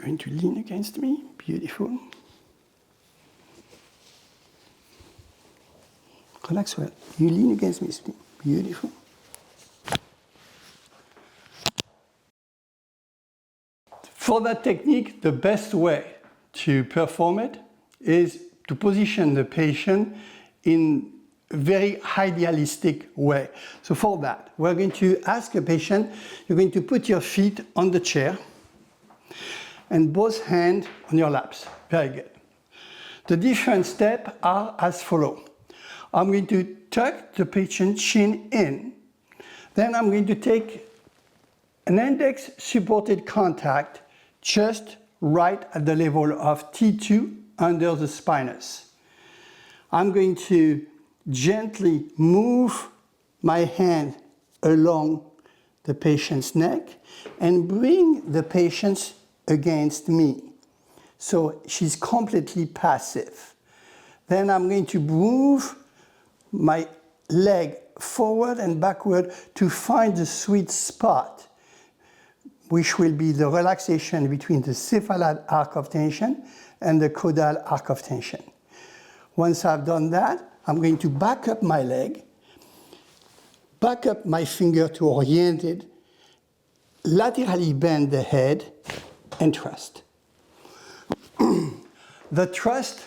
going to lean against me. Beautiful. Relax well. You lean against me. Beautiful. For that technique, the best way to perform it is to position the patient in a very idealistic way. So for that, we're going to ask a patient, you're going to put your feet on the chair and both hands on your laps. Very good. The different steps are as follows. I'm going to tuck the patient's chin in. Then I'm going to take an index supported contact just right at the level of T2 under the spinous. I'm going to gently move my hand along the patient's neck and bring the patient against me. So she's completely passive. Then I'm going to move my leg forward and backward to find the sweet spot, which will be the relaxation between the cephalad arc of tension and the caudal arc of tension. Once I've done that, I'm going to back up my leg, back up my finger to orient it, laterally bend the head, and trust. The trust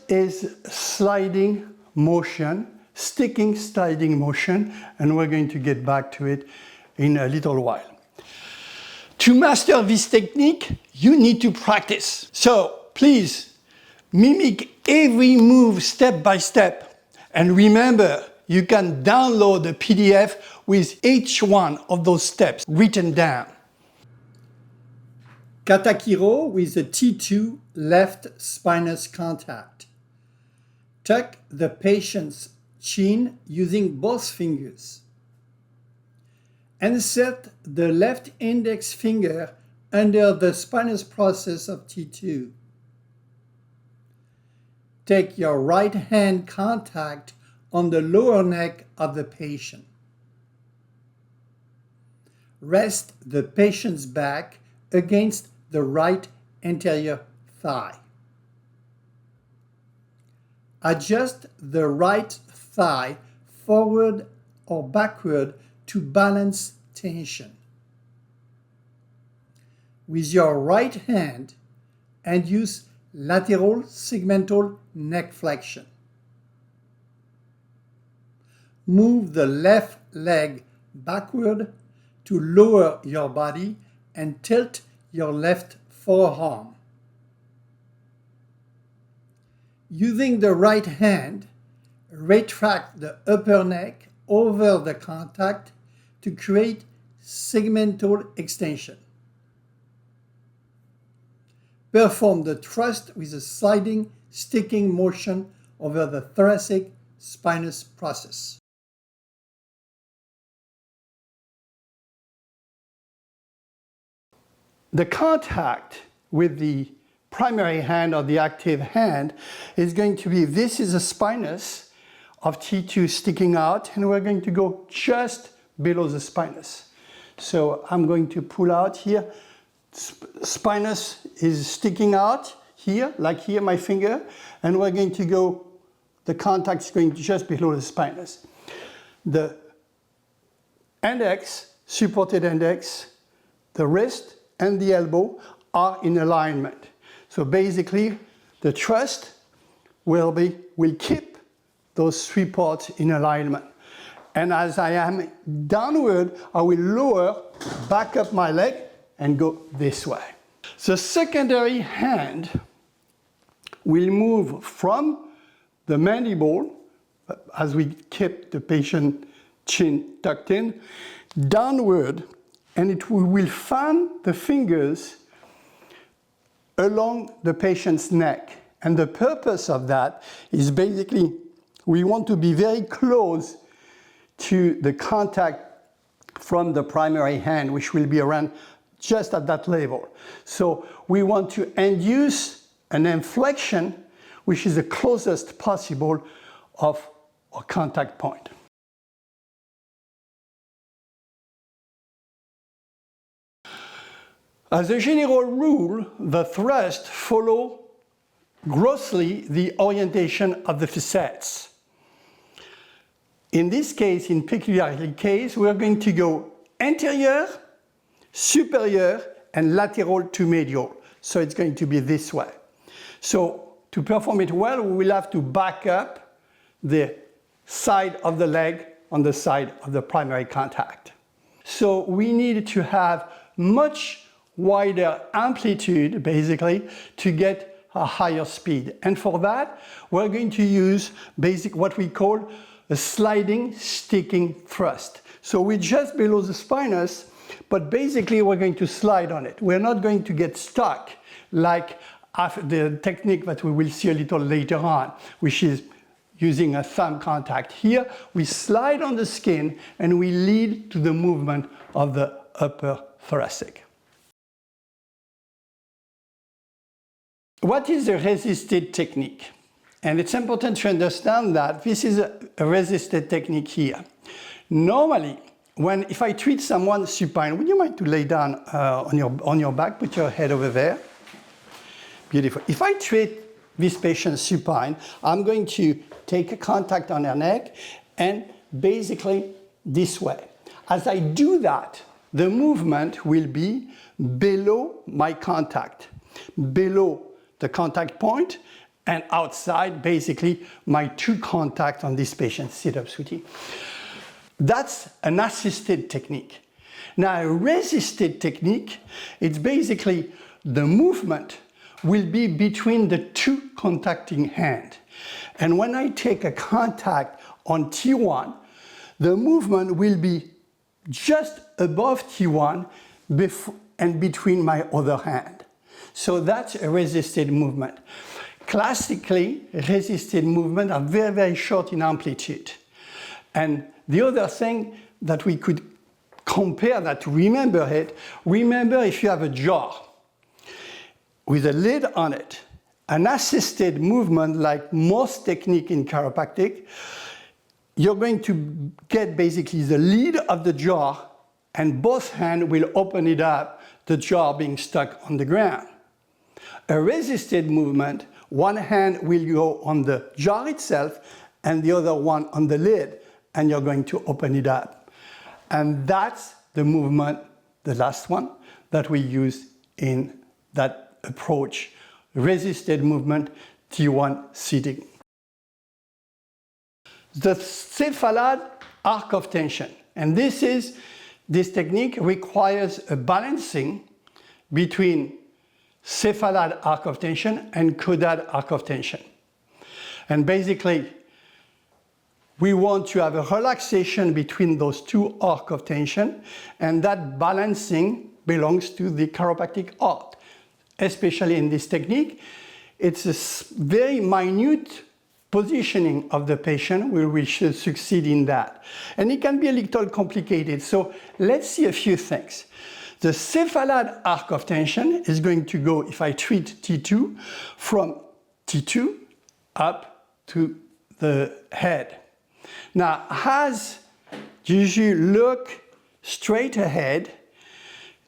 is sliding motion, sticking sliding motion, and we're going to get back to it in a little while. To master this technique, you need to practice. So please, mimic every move step by step. And remember, you can download a PDF with each one of those steps written down. Katakiro with the T2 left spinous contact. Tuck the patient's chin using both fingers. Insert the left index finger under the spinous process of T2. Take your right hand contact on the lower neck of the patient. Rest the patient's back against the right anterior thigh. Adjust the right thigh forward or backward to balance tension. With your right hand, induce lateral segmental neck flexion. Move the left leg backward to lower your body and tilt your left forearm. Using the right hand, retract the upper neck over the contact to create segmental extension. Perform the thrust with a sliding, sticking motion over the thoracic spinous process. The contact with the primary hand or the active hand is going to be, this is a spinous of T2 sticking out, and we're going to go just below the spinous. So I'm going to pull out here. Spinous is sticking out here, like here, my finger, and we're going to go, the contact is going just below the spinous. The index, supported index, the wrist, and the elbow are in alignment. So basically, the thrust will keep those three parts in alignment. And as I am downward, I will lower, back up my leg, and go this way. The secondary hand will move from the mandible, as we keep the patient chin tucked in, downward, and it will fan the fingers along the patient's neck. And the purpose of that is basically, we want to be very close to the contact from the primary hand, which will be around just at that level. So we want to induce an inflection, which is the closest possible of a contact point. As a general rule, the thrust follow grossly the orientation of the facets. In this case, in peculiar case, we're going to go anterior, superior, and lateral to medial. So it's going to be this way. So to perform it well, we will have to back up the side of the leg on the side of the primary contact. So we need to have much wider amplitude, basically, to get a higher speed. And for that, we're going to use what we call a sliding sticking thrust. So we're just below the spinous, but basically we're going to slide on it. We're not going to get stuck like the technique that we will see a little later on, which is using a thumb contact. Here, we slide on the skin and we lead to the movement of the upper thoracic. What is a resisted technique? And it's important to understand that this is a resisted technique here. Normally, if I treat someone supine, would you mind to lay down on your back, put your head over there? Beautiful. If I treat this patient supine, I'm going to take a contact on her neck and basically this way. As I do that, the movement will be below my contact, below the contact point, and outside, basically, my two contacts on this patient. Sit up, sweetie. That's an assisted technique. Now, a resisted technique, it's basically the movement will be between the two contacting hands. And when I take a contact on T1, the movement will be just above T1 and between my other hand. So that's a resisted movement. Classically, resisted movements are very, very short in amplitude. And the other thing that we could compare that to remember if you have a jar with a lid on it, an assisted movement like most technique in chiropractic, you're going to get basically the lid of the jar and both hands will open it up, the jar being stuck on the ground. A resisted movement, one hand will go on the jar itself and the other one on the lid, and you're going to open it up. And that's the movement, the last one, that we use in that approach, resisted movement, T1 sitting. The cephalad arc of tension, and this technique requires a balancing between cephalad arc of tension and caudal arc of tension. And basically, we want to have a relaxation between those two arcs of tension, and that balancing belongs to the chiropractic art. Especially in this technique, it's a very minute positioning of the patient where we should succeed in that. And it can be a little complicated, so let's see a few things. The cephalad arc of tension is going to go, if I treat T2, from T2 up to the head. Now, as you look straight ahead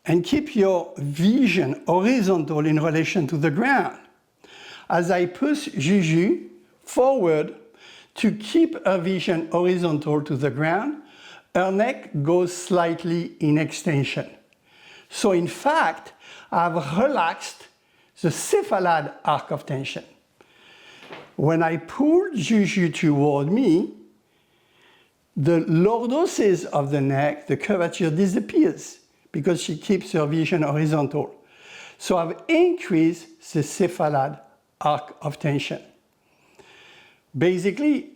and keep your vision horizontal in relation to the ground, as I push Juju forward to keep her vision horizontal to the ground, her neck goes slightly in extension. So in fact, I've relaxed the cephalad arc of tension. When I pull Juju toward me, the lordosis of the neck, the curvature disappears because she keeps her vision horizontal. So I've increased the cephalad arc of tension. Basically,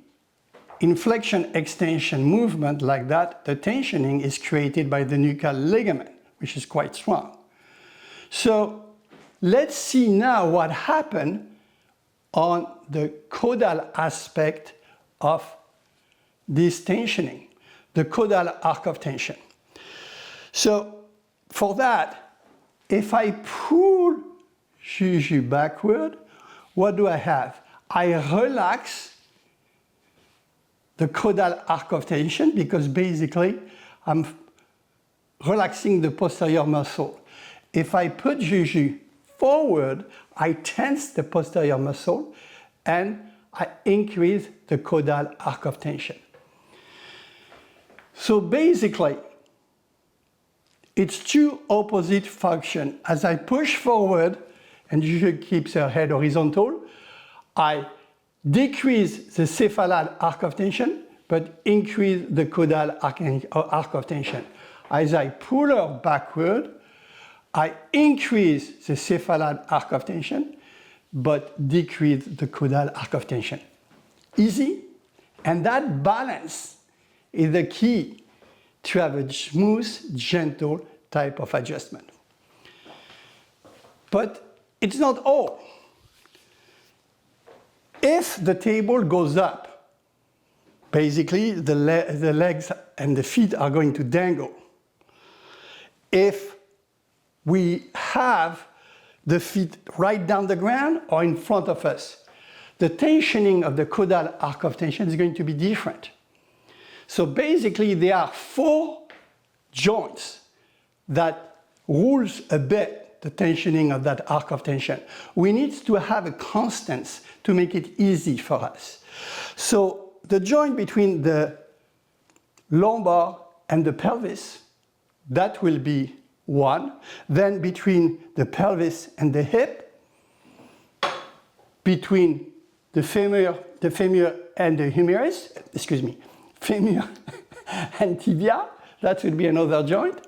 in flexion extension movement like that, the tensioning is created by the nuchal ligament, which is quite strong. So let's see now what happened on the caudal aspect of this tensioning, the caudal arc of tension. So for that, if I pull Juju backward, what do I have? I relax the caudal arc of tension because basically I'm relaxing the posterior muscle. if I put Juju forward, I tense the posterior muscle and I increase the caudal arc of tension. So basically, it's two opposite functions. As I push forward, and Juju keeps her head horizontal, I decrease the cephalad arc of tension, but increase the caudal arc of tension. As I pull her backward, I increase the cephalad arc of tension, but decrease the caudal arc of tension. Easy? And that balance is the key to have a smooth, gentle type of adjustment. But it's not all. If the table goes up, basically the legs and the feet are going to dangle. If we have the feet right down the ground or in front of us, the tensioning of the caudal arc of tension is going to be different. So basically there are 4 joints that rules a bit the tensioning of that arc of tension. We need to have a constants to make it easy for us. So the joint between the lumbar and the pelvis, that will be 1. Then between the pelvis and the hip, between the femur and the humerus, femur and tibia, that will be another joint.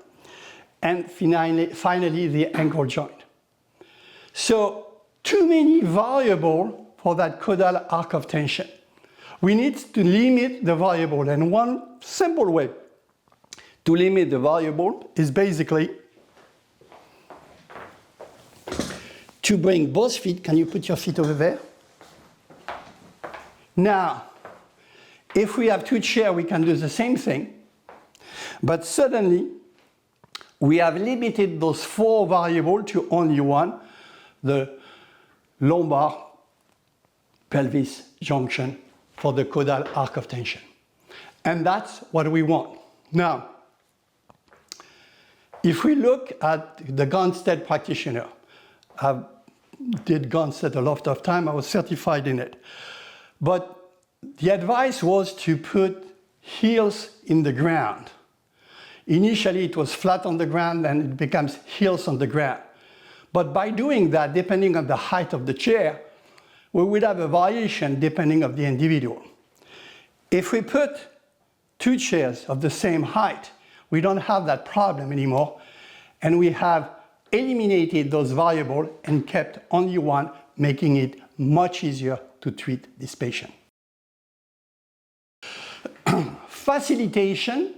And finally the ankle joint. So too many variables for that caudal arc of tension. We need to limit the variable, and one simple way to limit the variable is basically to bring both feet. Can you put your feet over there? Now, if we have 2 chairs, we can do the same thing, but suddenly we have limited those 4 variables to only one, the lumbar pelvis junction for the caudal arc of tension. And that's what we want. Now, if we look at the Gonstead practitioner, I did Gonstead a lot of time, I was certified in it. But the advice was to put heels in the ground. Initially it was flat on the ground and it becomes heels on the ground. But by doing that, depending on the height of the chair, we would have a variation depending on the individual. If we put 2 chairs of the same height, we don't have that problem anymore, and we have eliminated those variables and kept only one, making it much easier to treat this patient. Facilitation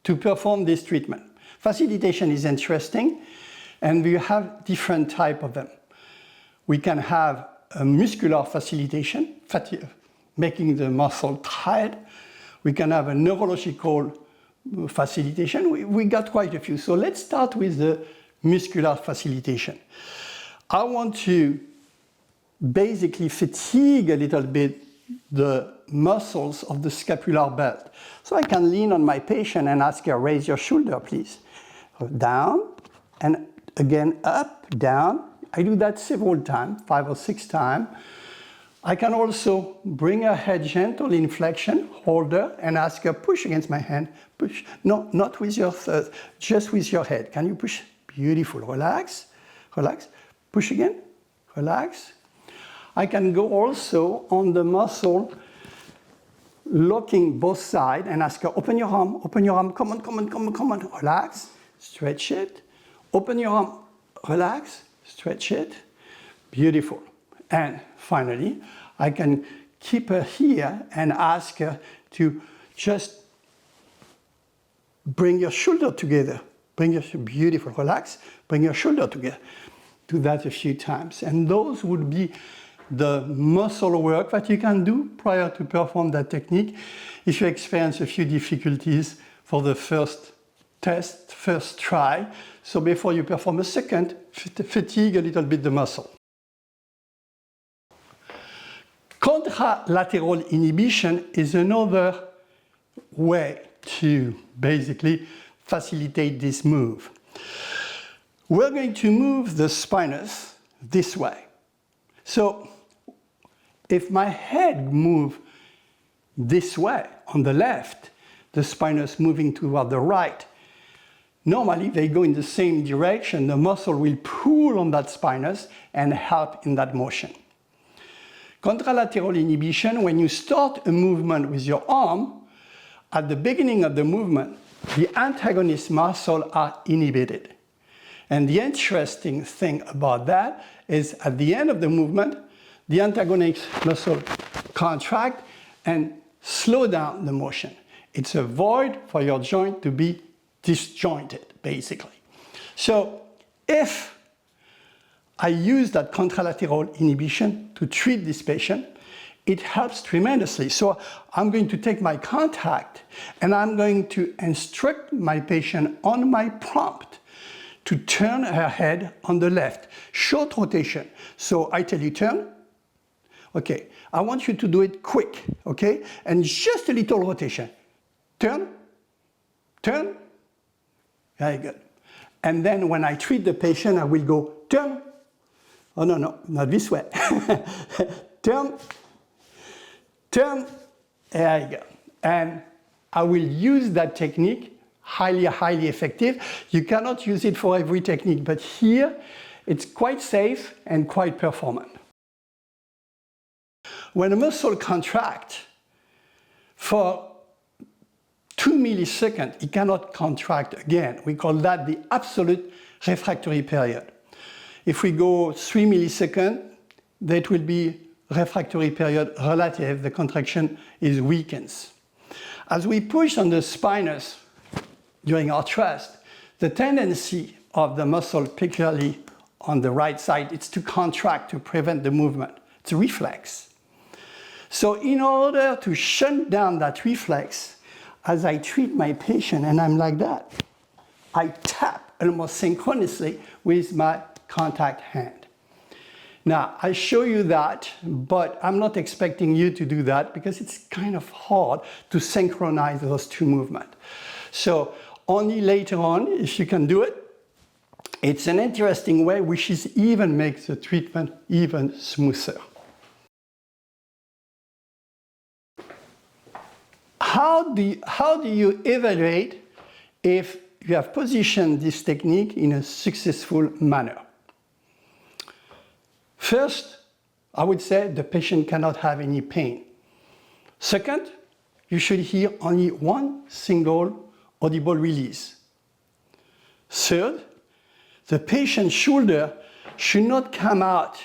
to perform this treatment. Facilitation is interesting, and we have different types of them. We can have a muscular facilitation, making the muscle tight. We can have a neurological facilitation. We got quite a few. So let's start with the muscular facilitation. I want to basically fatigue a little bit the muscles of the scapular belt. So I can lean on my patient and ask her, raise your shoulder, please. Down, and again up, down. I do that several times, 5 or 6 times. I can also bring her head gentle in flexion, hold her, and ask her, push against my hand. Push. No, not with your third, just with your head. Can you push? Beautiful. Relax, relax. Push again, relax. I can go also on the muscle, locking both sides, and ask her, open your arm, come on, come on, come on, come on. Relax, stretch it. Open your arm, relax, stretch it. Beautiful. And finally, I can keep her here and ask her to just bring your shoulder together. Beautiful, relax, bring your shoulder together. Do that a few times. And those would be the muscle work that you can do prior to perform that technique if you experience a few difficulties for the first test, first try. So before you perform a second, fatigue a little bit the muscle. Contralateral inhibition is another way to basically facilitate this move. we're going to move the spinous this way. So if my head moves this way on the left, the spinous moving toward the right, normally they go in the same direction. The muscle will pull on that spinous and help in that motion. Contralateral inhibition, when you start a movement with your arm, at the beginning of the movement, the antagonist muscles are inhibited. And the interesting thing about that is at the end of the movement, the antagonist muscle contract and slow down the motion. It's a void for your joint to be disjointed, basically. So if I use that contralateral inhibition to treat this patient, it helps tremendously. So I'm going to take my contact and I'm going to instruct my patient on my prompt to turn her head on the left. Short rotation. So I tell you turn. Okay, I want you to do it quick, okay? And just a little rotation. Turn, turn. Very good. And then when I treat the patient, I will go turn. Oh, no, no, not this way. Turn, turn. There you go. And I will use that technique, highly, highly effective. You cannot use it for every technique, but here it's quite safe and quite performant. When a muscle contracts for 2 milliseconds, it cannot contract again. We call that the absolute refractory period. If we go 3 milliseconds, that will be refractory period relative. The contraction is weakens. As we push on the spinous during our thrust, the tendency of the muscle, particularly on the right side, is to contract to prevent the movement. It's a reflex. So in order to shut down that reflex, as I treat my patient and I'm like that, I tap almost synchronously with my contact hand. Now, I show you that, but I'm not expecting you to do that because it's kind of hard to synchronize those two movements. So only later on, if you can do it, it's an interesting way which is even makes the treatment even smoother. How do you evaluate if you have positioned this technique in a successful manner? First, I would say the patient cannot have any pain. Second, you should hear only one single audible release. Third, the patient's shoulder should not come out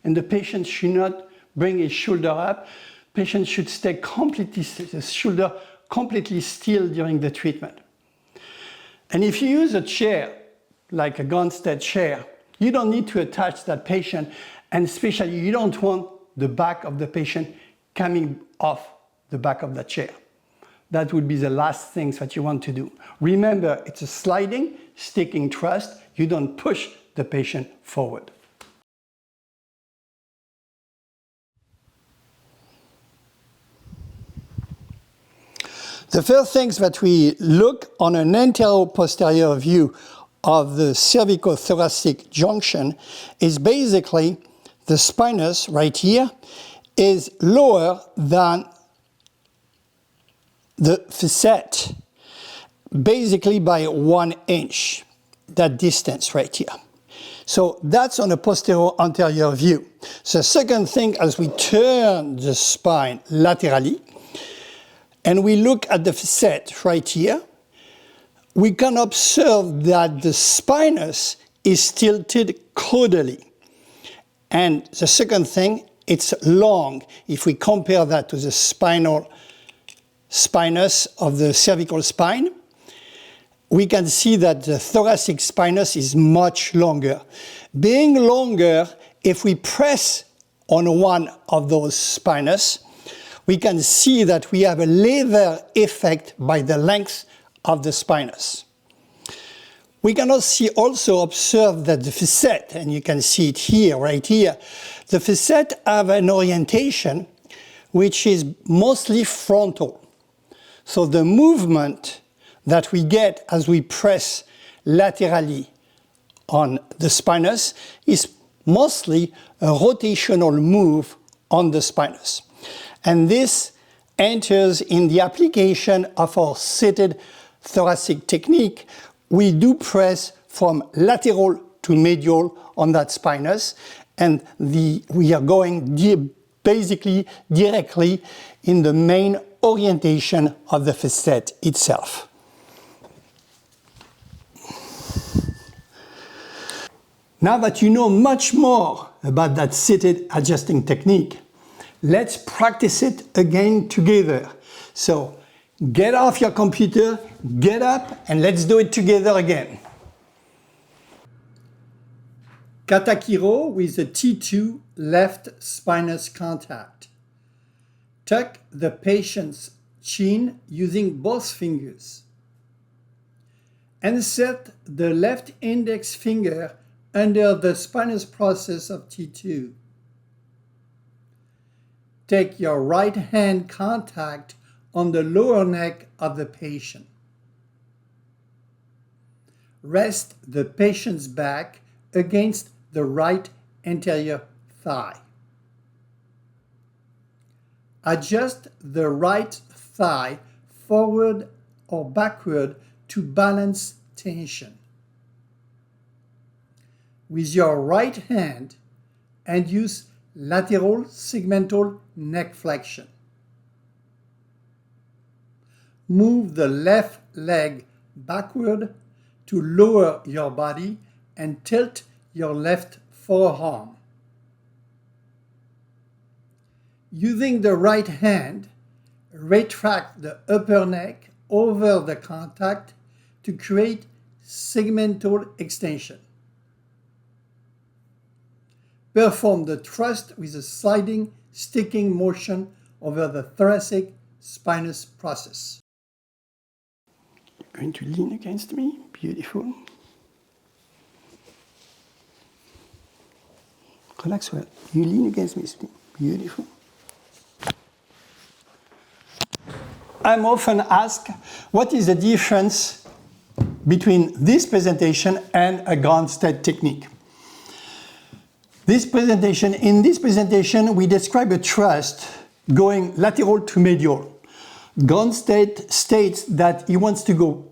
and the patient should not bring his shoulder up. Patient should stay the shoulder completely still during the treatment. And if you use a chair, like a Gonstead chair, you don't need to attach that patient, and especially you don't want the back of the patient coming off the back of the chair. That would be the last things that you want to do. Remember, it's a sliding, sticking thrust. You don't push the patient forward. The first things that we look on an anterior-posterior view of the cervico-thoracic junction is basically the spinous right here is lower than the facet, basically by 1 inch, that distance right here. So that's on a posterior-anterior view. The second thing, as we turn the spine laterally, and we look at the facet right here, we can observe that the spinous is tilted caudally. And the second thing, it's long. If we compare that to the spinous of the cervical spine, we can see that the thoracic spinous is much longer. Being longer, if we press on one of those spinous, we can see that we have a lever effect by the length of the spinous. We can also observe that the facet, and you can see it here, right here, the facet have an orientation which is mostly frontal. So the movement that we get as we press laterally on the spinous is mostly a rotational move on the spinous. And this enters in the application of our seated thoracic technique. We do press from lateral to medial on that spinous, and we are going basically directly in the main orientation of the facet itself. Now that you know much more about that seated adjusting technique, let's practice it again together. So get off your computer, get up, and let's do it together again. Katakiro with the T2 left spinous contact. Tuck the patient's chin using both fingers. Insert the left index finger under the spinous process of T2. Take your right hand contact on the lower neck of the patient. Rest the patient's back against the right anterior thigh. Adjust the right thigh forward or backward to balance tension. With your right hand, induce lateral segmental neck flexion. Move the left leg backward to lower your body and tilt your left forearm. Using the right hand, retract the upper neck over the contact to create segmental extension. Perform the thrust with a sliding, sticking motion over the thoracic spinous process. You're going to lean against me. Beautiful. Relax well. You lean against me. Beautiful. I'm often asked, what is the difference between this presentation and a Gonstead technique? In this presentation, we describe a thrust going lateral to medial. Gonstead states that he wants to go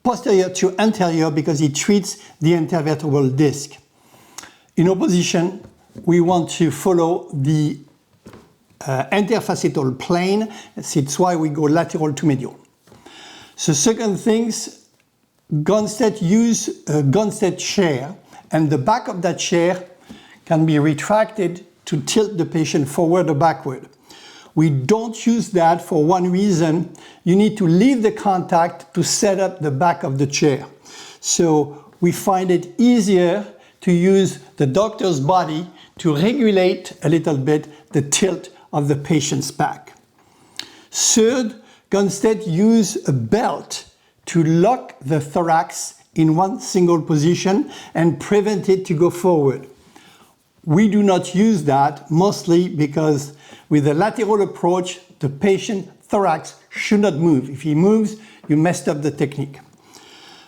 posterior to anterior because he treats the intervertebral disc. In opposition, we want to follow the interfacetal plane. That's why we go lateral to medial. So second things, Gonstead use a Gonstead chair, and the back of that chair can be retracted to tilt the patient forward or backward. We don't use that for one reason. You need to leave the contact to set up the back of the chair. So we find it easier to use the doctor's body to regulate a little bit the tilt of the patient's back. Third, Gonstead use a belt to lock the thorax in one single position and prevent it to go forward. We do not use that, mostly because with the lateral approach, the patient thorax should not move. If he moves, you messed up the technique.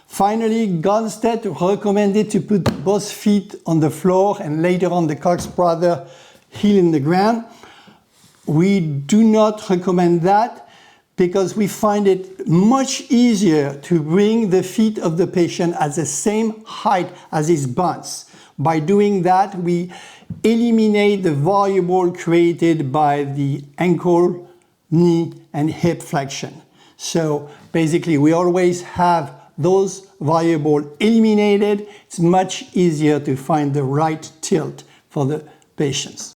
Finally, Gonstead recommended to put both feet on the floor and later on the Cox brother heel in the ground. We do not recommend that because we find it much easier to bring the feet of the patient at the same height as his buns. By doing that, we eliminate the variable created by the ankle, knee, and hip flexion. So basically, we always have those variables eliminated. It's much easier to find the right tilt for the patients.